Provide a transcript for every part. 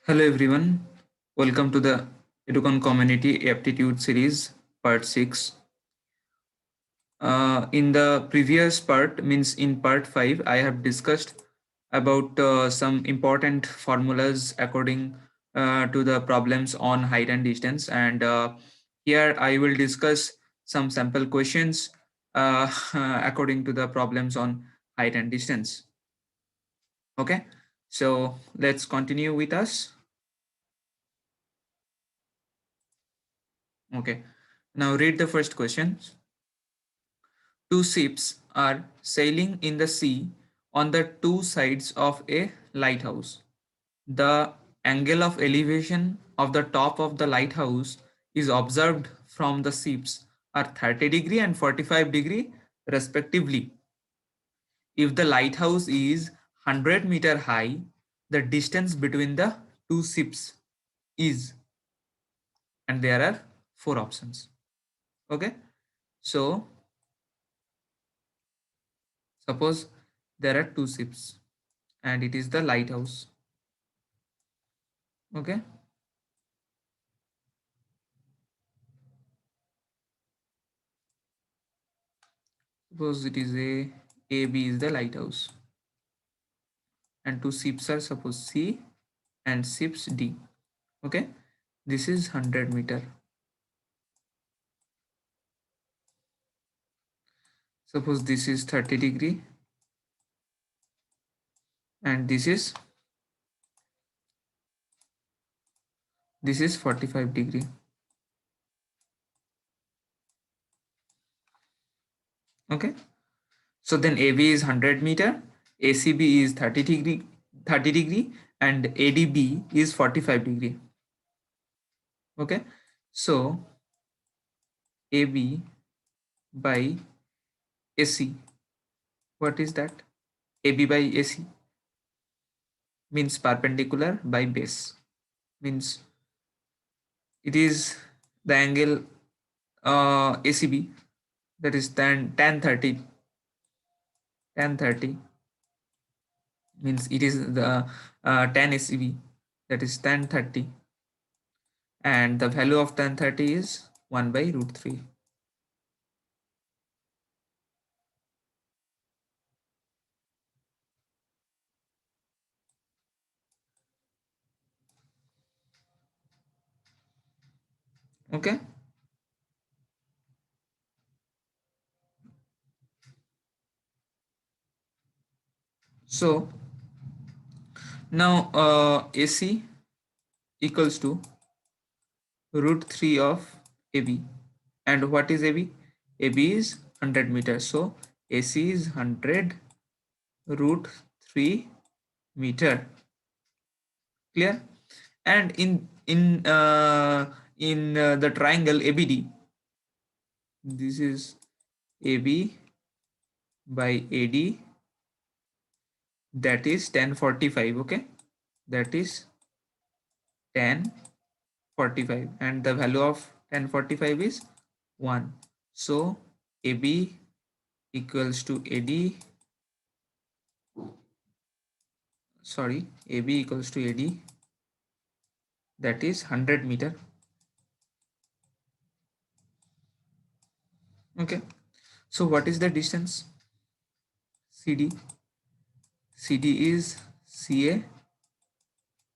Hello everyone, welcome to the Educon Community Aptitude Series Part 6. In the previous part, means in Part 5, I have discussed about some important formulas according to the problems on height and distance, and here I will discuss some sample questions according to the problems on height and distance. Okay, so let's continue with us. Okay, now read the first question. Two ships are sailing in the sea on the two sides of a lighthouse. The angle of elevation of the top of the lighthouse is observed from the ships are 30 degree and 45 degree respectively. If the lighthouse is 100-meter high, the distance between the two ships is, and there are four options. Okay, so suppose there are two ships and it is the lighthouse. Okay, suppose it is B is the lighthouse and two ships are suppose C and ships D. Okay, this is 100-meter. Suppose this is 30 degree and this is 45 degree. Okay, so then AB is 100-meter, ACB is 30 degree and ADB is 45 degree. Okay, so AB by AC, what is that? AB by AC means perpendicular by base, means it is the angle ACB, that is tan 30. Tan 30 means it is the tan ACB, that is tan 30, and the value of tan 30 is 1 by root 3. Okay, so now AC equals to root 3 of AB, and what is AB? AB is 100 meters, so AC is 100 root 3 meter. Clear? And in the triangle ABD, this is AB by AD, that is tan 45. Okay, that is tan 45, and the value of tan 45 is 1. So AB equals to AD, sorry, AB equals to AD, that is 100 meter. Okay, so what is the distance? CD. CD is CA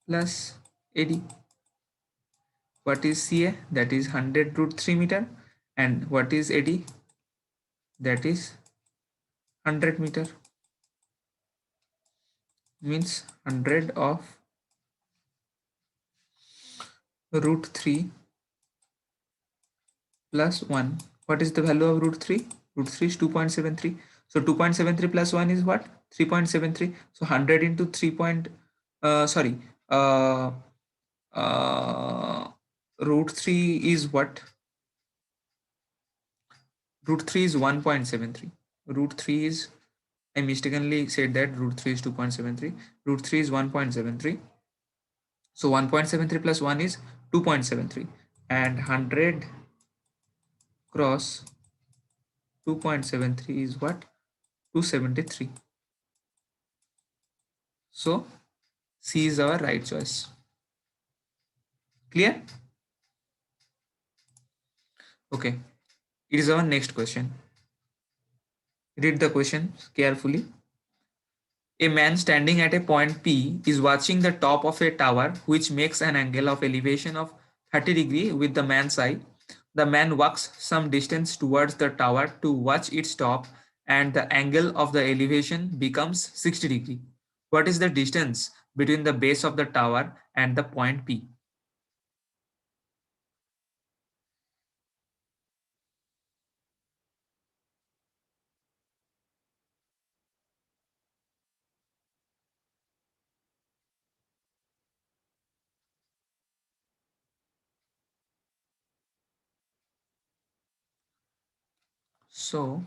plus AD. What is CA? That is 100 root 3 meter. And what is AD? That is 100 meter. Means 100 of root 3 plus 1. What is the value of root 3? Root 3 is 2.73. So 2.73 plus 1 is what? 3.73. So 100 into 3. Sorry. Root 3 is what? Root 3 is 1.73. Root 3 is, I mistakenly said that root 3 is 2.73. Root 3 is 1.73. So 1.73 plus 1 is 2.73. And 100 cross 2.73 is what? 273. So C is our right choice. Clear? Okay. It is our next question. Read the question carefully. A man standing at a point P is watching the top of a tower which makes an angle of elevation of 30 degree with the man's eye. The man walks some distance towards the tower to watch its top and the angle of the elevation becomes 60 degree. What is the distance between the base of the tower and the point P? So,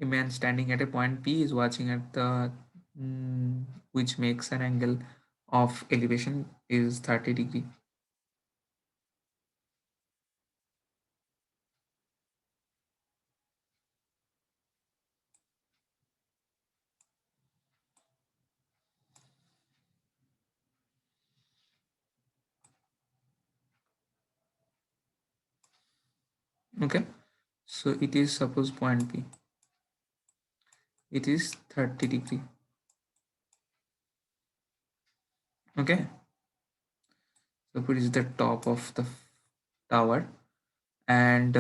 a man standing at a point P is watching at the mm, which makes an angle of elevation is 30 degree. Okay, so it is suppose point P, it is 30 degree. Okay, so it is the top of the tower, and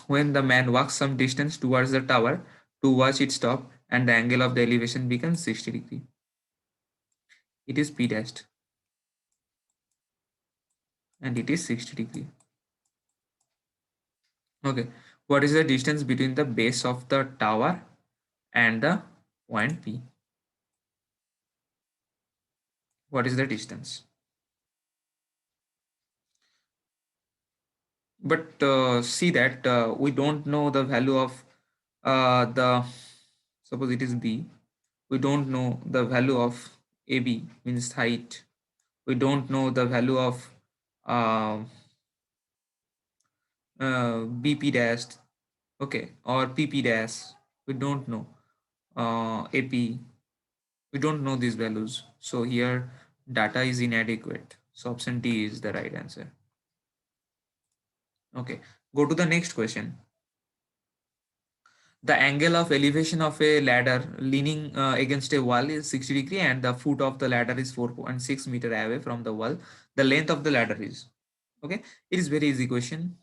when the man walks some distance towards the tower to watch its top, and the angle of the elevation becomes 60 degree. It is P dashed, and it is 60 degree. Okay, what is the distance between the base of the tower and the point P? What is the distance? But see that we don't know the value of the, suppose it is B, we don't know the value of AB means height, we don't know the value of uh, BP dash, okay, or PP dash, we don't know AP, we don't know these values, so here data is inadequate, so option D is the right answer. Okay, go to the next question. The angle of elevation of a ladder leaning against a wall is 60 degree and the foot of the ladder is 4.6 meter away from the wall. The length of the ladder is, okay, it is very easy question.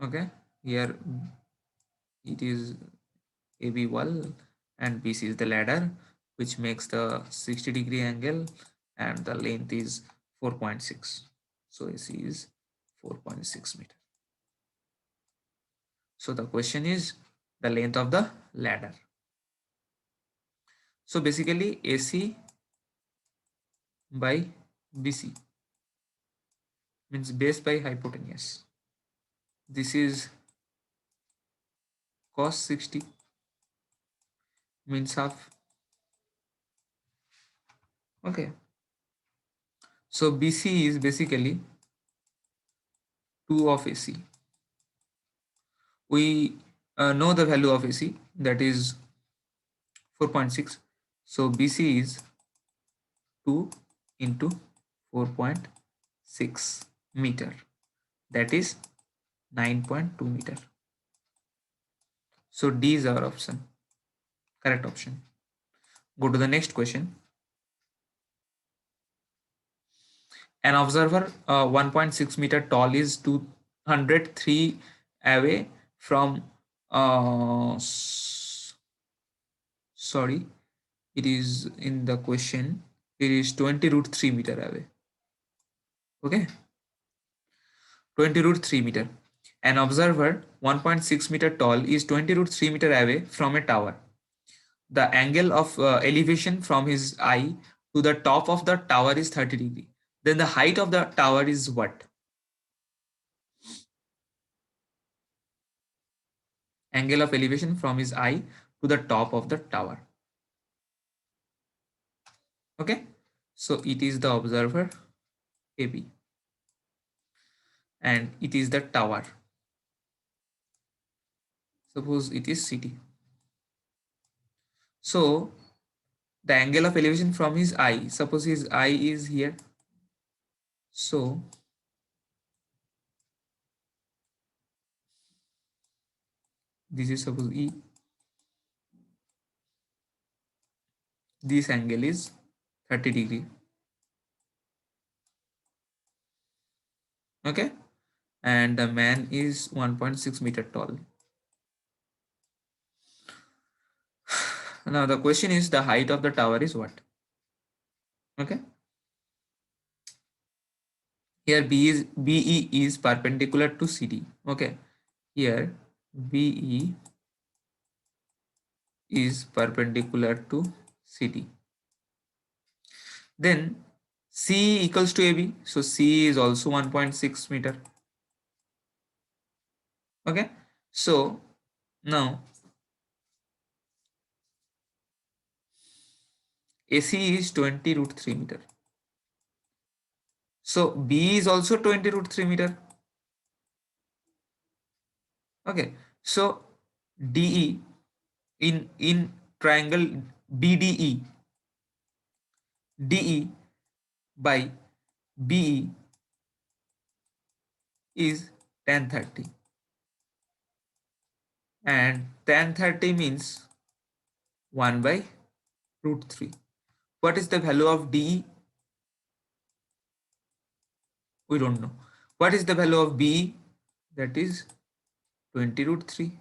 Okay, here it is AB wall and BC is the ladder which makes the 60 degree angle and the length is 4.6. So AC is 4.6 meter. So the question is the length of the ladder. So basically AC by BC means base by hypotenuse. This is cos 60 means half. Okay. So BC is basically 2 of AC. We know the value of AC, that is 4.6. So BC is 2 into 4.6 meter, that is 9.2 meter. So D is our option, correct option. Go to the next question. An observer 1.6 meter tall is 203 away from sorry, it is in the question, it is 20 root 3 meter away. Okay, 20 root 3 meter. An observer 1.6 meter tall is 20 root 3 meter away from a tower. The angle of elevation from his eye to the top of the tower is 30 degree. Then the height of the tower is what? Angle of elevation from his eye to the top of the tower. Okay, so it is the observer AB and it is the tower. Suppose it is city. So the angle of elevation from his eye. Suppose his eye is here. So this is suppose E. This angle is 30 degree. Okay. And the man is 1.6 meter tall. Now the question is the height of the tower is what? Okay. Here BE is perpendicular to CD. Okay. Here BE is perpendicular to CD. Then C equals to AB. So C is also 1.6 meter. Okay. So now AC is 20 root 3 meter. So B is also 20 root 3 meter. Okay. So DE in triangle BDE, DE by BE is tan 30, and tan 30 means 1 by root 3. What is the value of DE? We don't know. What is the value of BE? That is 20 root 3.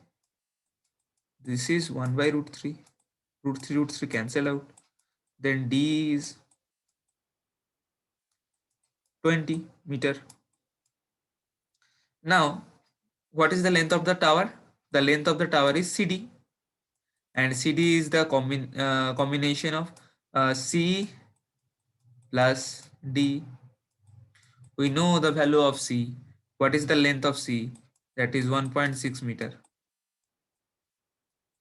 This is 1 by root 3. Root 3 cancel out. Then D is 20 meter. Now, what is the length of the tower? The length of the tower is CD, and CD is the combination of C plus D. We know the value of C. What is the length of C? That is 1.6 meter,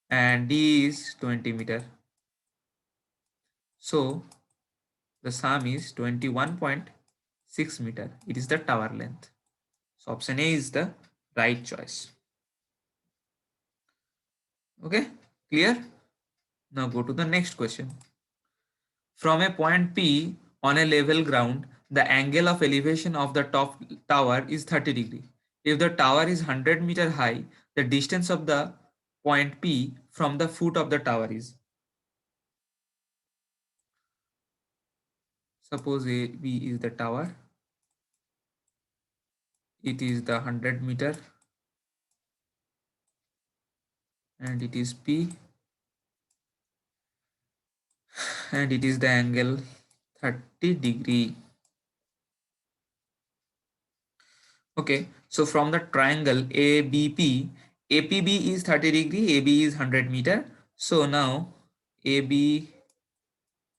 and D is 20 meter. So the sum is 21.6 meter. It is the tower length. So option A is the right choice. Okay, clear? Now go to the next question. From a point P on a level ground, the angle of elevation of the top tower is 30 degree. If the tower is 100-meter high, the distance of the point P from the foot of the tower is. Suppose AB is the tower. It is the 100-meter, and it is P, and it is the angle 30 degree. Okay, so from the triangle ABP, APB is 30 degree, AB is 100 meter. So now AB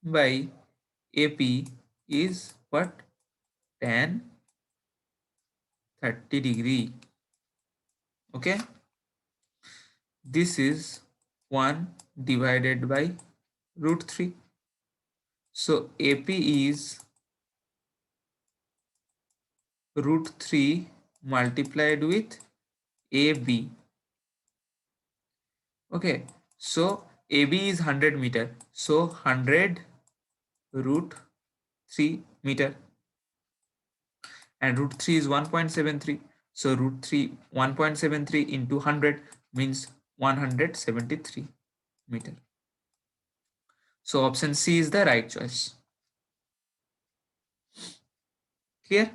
by AP is what? Tan 30 degree. Okay, this is 1 divided by root 3. So AP is root 3 multiplied with AB. Okay, so AB is 100 meter. So 100 root 3 meter, and root 3 is 1.73. So root 3 1.73 into 100 means 173 meter. So option C is the right choice. Clear?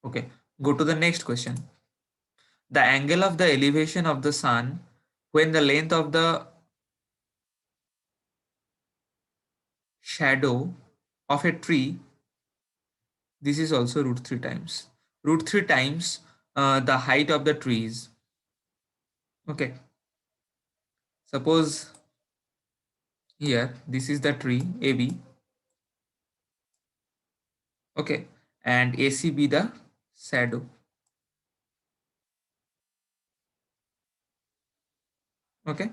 Okay, go to the next question. The angle of the elevation of the sun when the length of the shadow of a tree, this is also root 3 times. Root 3 times the height of the trees. Okay, suppose here this is the tree AB. Okay, and AC be the shadow. Okay,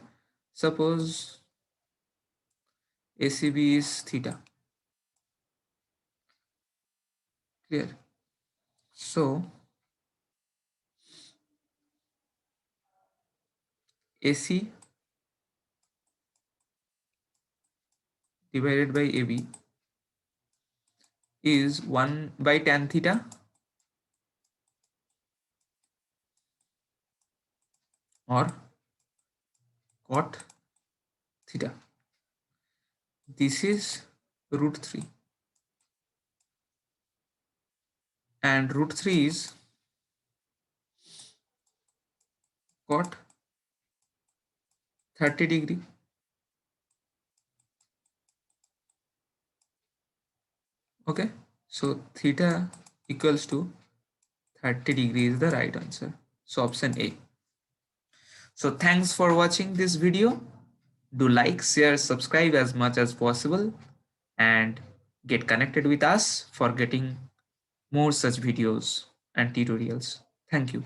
suppose ACB is theta. Clear? So AC divided by AB is 1 by tan theta or cot theta. This is root 3 and root 3 is cot 30 degree. Okay, so theta equals to 30 degree is the right answer. So option A. So thanks for watching this video. Do like, share, subscribe as much as possible and get connected with us for getting more such videos and tutorials. Thank you.